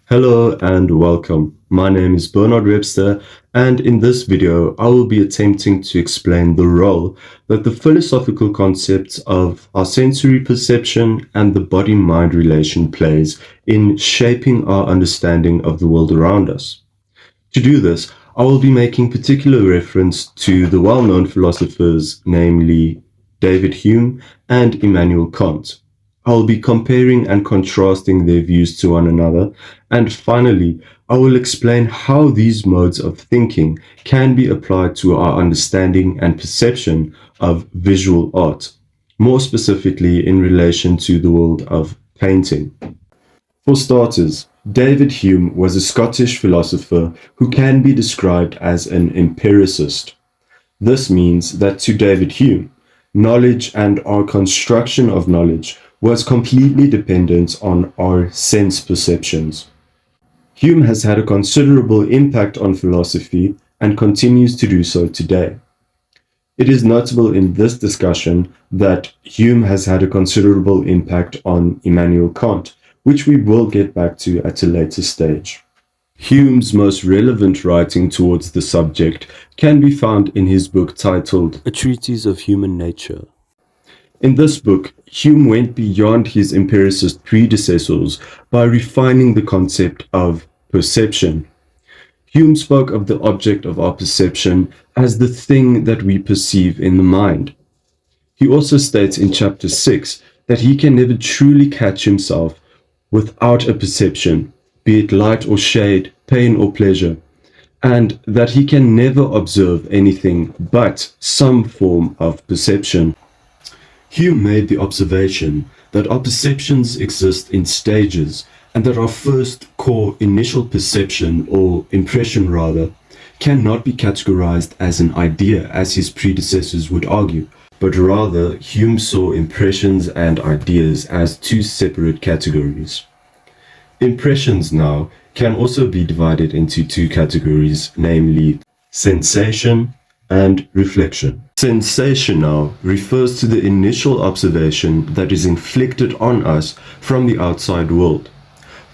Hello and welcome. My name is Bernard Webster, and in this video, I will be attempting to explain the role that the philosophical concepts of our sensory perception and the body-mind relation plays in shaping our understanding of the world around us. To do this, I will be making particular reference to the well-known philosophers, namely David Hume and Immanuel Kant. I will be comparing and contrasting their views to one another, and finally, I will explain how these modes of thinking can be applied to our understanding and perception of visual art, more specifically in relation to the world of painting. For starters, David Hume was a Scottish philosopher who can be described as an empiricist. This means that to David Hume, knowledge and our construction of knowledge was completely dependent on our sense perceptions. Hume has had a considerable impact on philosophy and continues to do so today. It is notable in this discussion that Hume has had a considerable impact on Immanuel Kant, which we will get back to at a later stage. Hume's most relevant writing towards the subject can be found in his book titled A Treatise of Human Nature. In this book, Hume went beyond his empiricist predecessors by refining the concept of perception. Hume spoke of the object of our perception as the thing that we perceive in the mind. He also states in chapter 6 that he can never truly catch himself without a perception, be it light or shade, pain or pleasure, and that he can never observe anything but some form of perception. Hume made the observation that our perceptions exist in stages and that our first core initial perception, or impression rather, cannot be categorized as an idea as his predecessors would argue, but rather Hume saw impressions and ideas as two separate categories. Impressions now can also be divided into two categories, namely sensation and reflection. Sensation now refers to the initial observation that is inflicted on us from the outside world.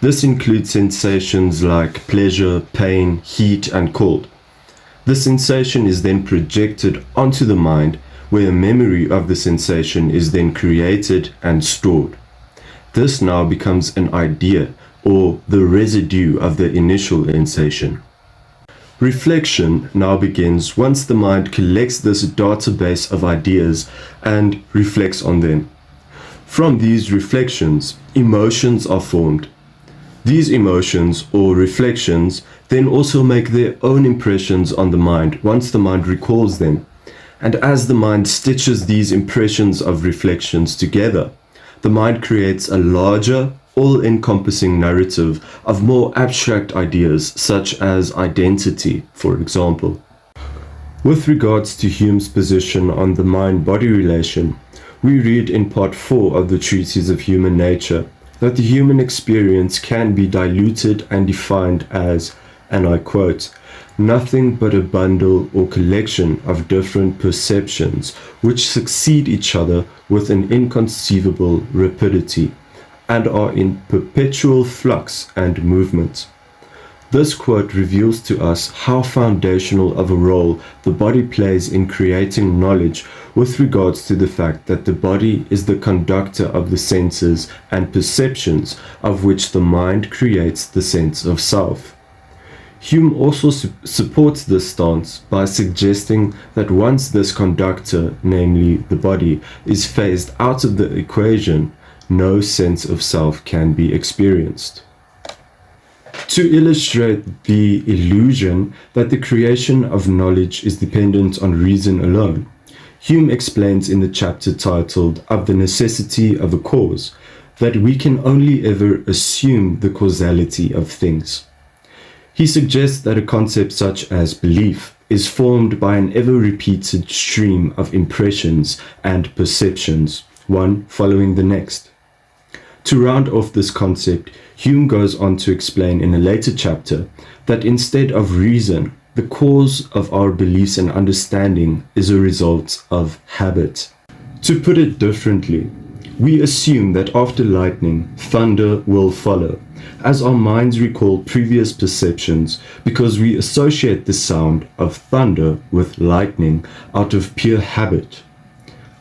This includes sensations like pleasure, pain, heat, and cold. The sensation is then projected onto the mind, where a memory of the sensation is then created and stored. This now becomes an idea, or the residue of the initial sensation. Reflection now begins once the mind collects this database of ideas and reflects on them. From these reflections, emotions are formed. These emotions, or reflections, then also make their own impressions on the mind once the mind recalls them. And as the mind stitches these impressions of reflections together, the mind creates a larger, all-encompassing narrative of more abstract ideas, such as identity, for example. With regards to Hume's position on the mind-body relation, we read in part 4 of the Treatise of Human Nature that the human experience can be diluted and defined as, and I quote, nothing but a bundle or collection of different perceptions which succeed each other with an inconceivable rapidity and are in perpetual flux and movement. This quote reveals to us how foundational of a role the body plays in creating knowledge with regards to the fact that the body is the conductor of the senses and perceptions of which the mind creates the sense of self. Hume also supports this stance by suggesting that once this conductor, namely the body, is phased out of the equation, no sense of self can be experienced. To illustrate the illusion that the creation of knowledge is dependent on reason alone, Hume explains in the chapter titled Of the Necessity of a Cause that we can only ever assume the causality of things. He suggests that a concept such as belief is formed by an ever-repeated stream of impressions and perceptions, one following the next. To round off this concept, Hume goes on to explain in a later chapter that instead of reason, the cause of our beliefs and understanding is a result of habit. To put it differently, we assume that after lightning, thunder will follow, as our minds recall previous perceptions because we associate the sound of thunder with lightning out of pure habit.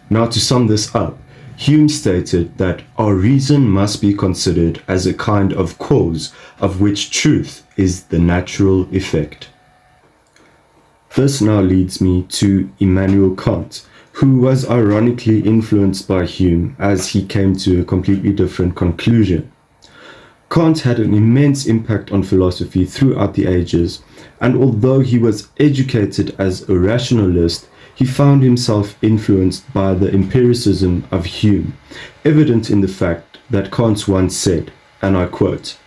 Now, to sum this up, Hume stated that our reason must be considered as a kind of cause of which truth is the natural effect. This now leads me to Immanuel Kant, who was ironically influenced by Hume as he came to a completely different conclusion. Kant had an immense impact on philosophy throughout the ages, and although he was educated as a rationalist, he found himself influenced by the empiricism of Hume, evident in the fact that Kant once said, and I quote,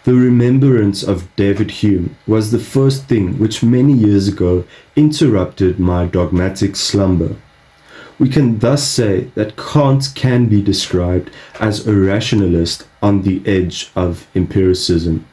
"The remembrance of David Hume was the first thing which many years ago interrupted my dogmatic slumber." We can thus say that Kant can be described as a rationalist on the edge of empiricism.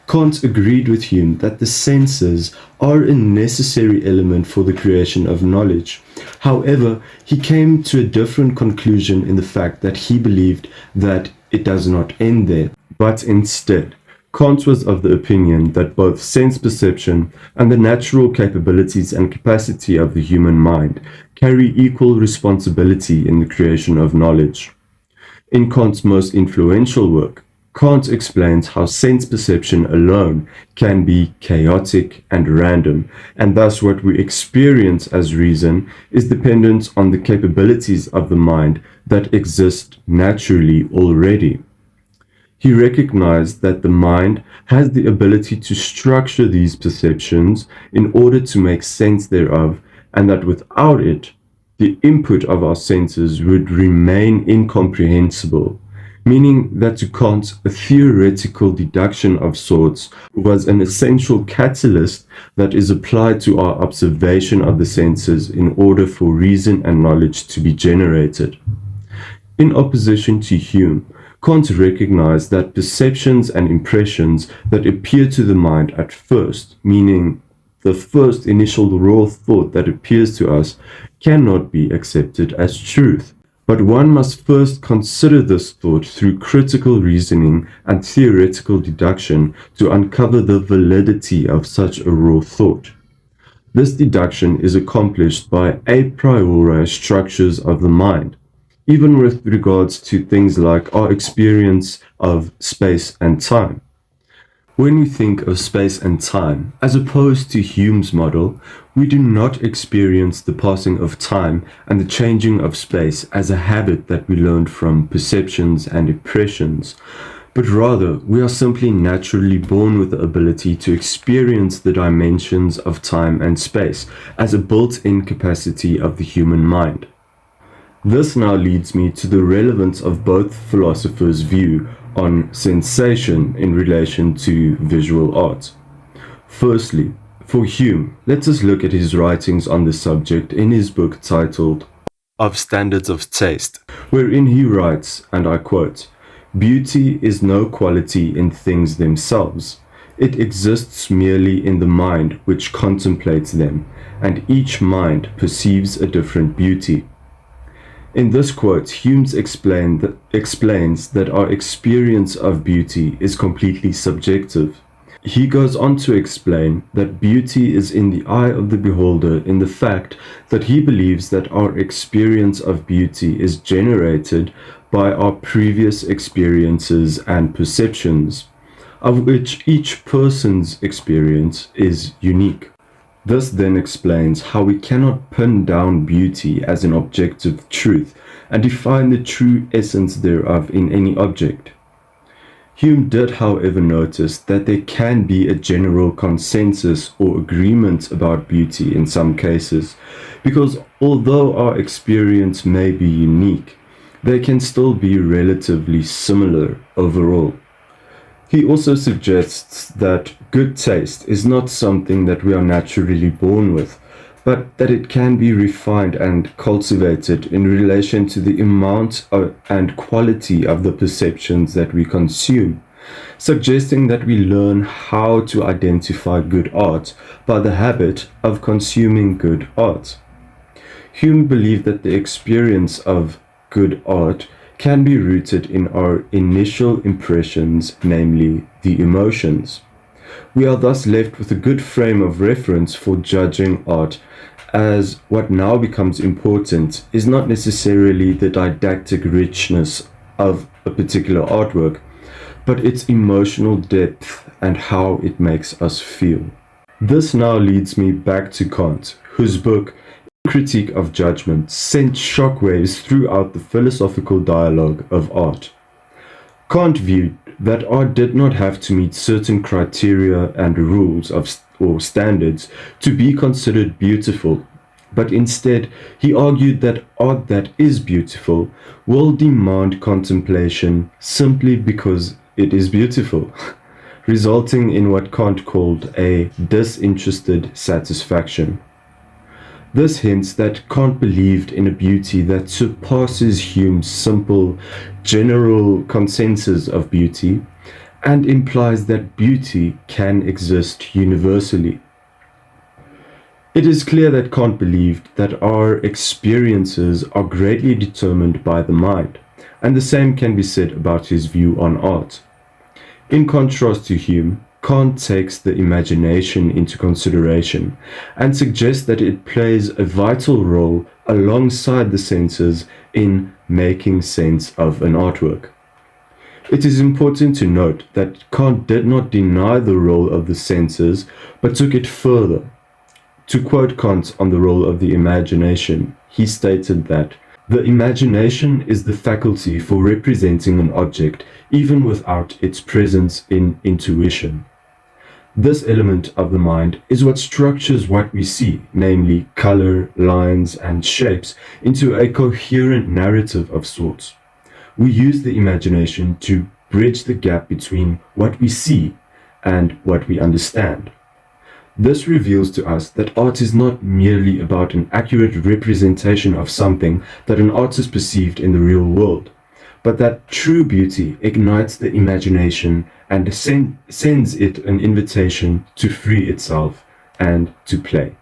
Kant agreed with Hume that the senses are a necessary element for the creation of knowledge. However, he came to a different conclusion in the fact that he believed that it does not end there, but instead, Kant was of the opinion that both sense perception and the natural capabilities and capacity of the human mind carry equal responsibility in the creation of knowledge. In Kant's most influential work, Kant explains how sense perception alone can be chaotic and random, and thus what we experience as reason is dependent on the capabilities of the mind that exist naturally already. He recognized that the mind has the ability to structure these perceptions in order to make sense thereof, and that without it, the input of our senses would remain incomprehensible, meaning that to Kant, a theoretical deduction of sorts was an essential catalyst that is applied to our observation of the senses in order for reason and knowledge to be generated. In opposition to Hume, Kant recognized that perceptions and impressions that appear to the mind at first, meaning the first initial raw thought that appears to us, cannot be accepted as truth. But one must first consider this thought through critical reasoning and theoretical deduction to uncover the validity of such a raw thought. This deduction is accomplished by a priori structures of the mind, even with regards to things like our experience of space and time. When we think of space and time, as opposed to Hume's model, we do not experience the passing of time and the changing of space as a habit that we learned from perceptions and impressions, but rather we are simply naturally born with the ability to experience the dimensions of time and space as a built-in capacity of the human mind. This now leads me to the relevance of both philosophers' view on sensation in relation to visual art. Firstly, for Hume, let us look at his writings on the subject in his book titled Of Standards of Taste, wherein he writes, and I quote, "Beauty is no quality in things themselves. It exists merely in the mind which contemplates them, and each mind perceives a different beauty." In this quote, Hume explains that our experience of beauty is completely subjective. He goes on to explain that beauty is in the eye of the beholder in the fact that he believes that our experience of beauty is generated by our previous experiences and perceptions, of which each person's experience is unique. This then explains how we cannot pin down beauty as an objective truth and define the true essence thereof in any object. Hume did, however, notice that there can be a general consensus or agreement about beauty in some cases, because although our experience may be unique, they can still be relatively similar overall. He also suggests that good taste is not something that we are naturally born with, but that it can be refined and cultivated in relation to the amount and quality of the perceptions that we consume, suggesting that we learn how to identify good art by the habit of consuming good art. Hume believed that the experience of good art can be rooted in our initial impressions, namely the emotions. We are thus left with a good frame of reference for judging art, as what now becomes important is not necessarily the didactic richness of a particular artwork, but its emotional depth and how it makes us feel. This now leads me back to Kant, whose book, Critique of Judgment, sent shockwaves throughout the philosophical dialogue of art. Kant viewed that art did not have to meet certain criteria and rules or standards to be considered beautiful, but instead he argued that art that is beautiful will demand contemplation simply because it is beautiful, resulting in what Kant called a disinterested satisfaction. This hints that Kant believed in a beauty that surpasses Hume's simple, general consensus of beauty, and implies that beauty can exist universally. It is clear that Kant believed that our experiences are greatly determined by the mind, and the same can be said about his view on art. In contrast to Hume, Kant takes the imagination into consideration and suggests that it plays a vital role alongside the senses in making sense of an artwork. It is important to note that Kant did not deny the role of the senses, but took it further. To quote Kant on the role of the imagination, he stated that the imagination is the faculty for representing an object even without its presence in intuition. This element of the mind is what structures what we see, namely color, lines, and shapes, into a coherent narrative of sorts. We use the imagination to bridge the gap between what we see and what we understand. This reveals to us that art is not merely about an accurate representation of something that an artist perceived in the real world, but that true beauty ignites the imagination and sends it an invitation to free itself and to play.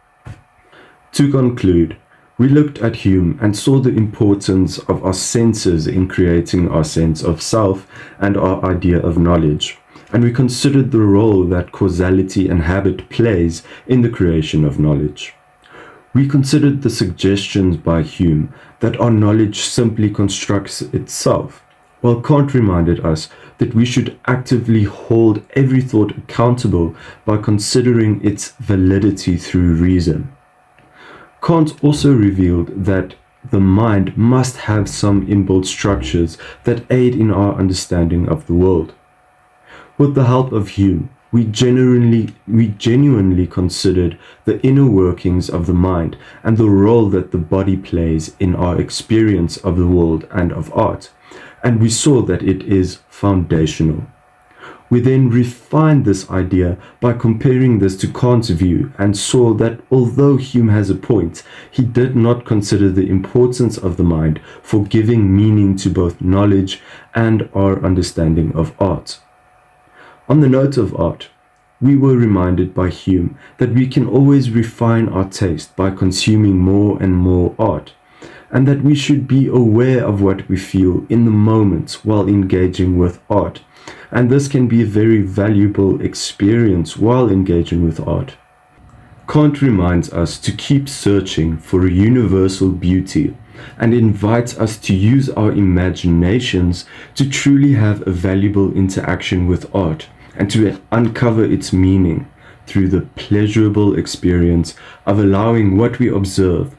To conclude, we looked at Hume and saw the importance of our senses in creating our sense of self and our idea of knowledge. And we considered the role that causality and habit plays in the creation of knowledge. We considered the suggestions by Hume that our knowledge simply constructs itself, while Kant reminded us that we should actively hold every thought accountable by considering its validity through reason. Kant also revealed that the mind must have some inbuilt structures that aid in our understanding of the world. With the help of Hume, we genuinely considered the inner workings of the mind and the role that the body plays in our experience of the world and of art, and we saw that it is foundational. We then refined this idea by comparing this to Kant's view and saw that although Hume has a point, he did not consider the importance of the mind for giving meaning to both knowledge and our understanding of art. On the note of art, we were reminded by Hume that we can always refine our taste by consuming more and more art, and that we should be aware of what we feel in the moment while engaging with art, and this can be a very valuable experience while engaging with art. Kant reminds us to keep searching for a universal beauty and invites us to use our imaginations to truly have a valuable interaction with art and to uncover its meaning through the pleasurable experience of allowing what we observe,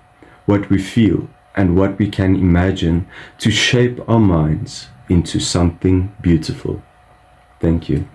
what we feel, and what we can imagine to shape our minds into something beautiful. Thank you.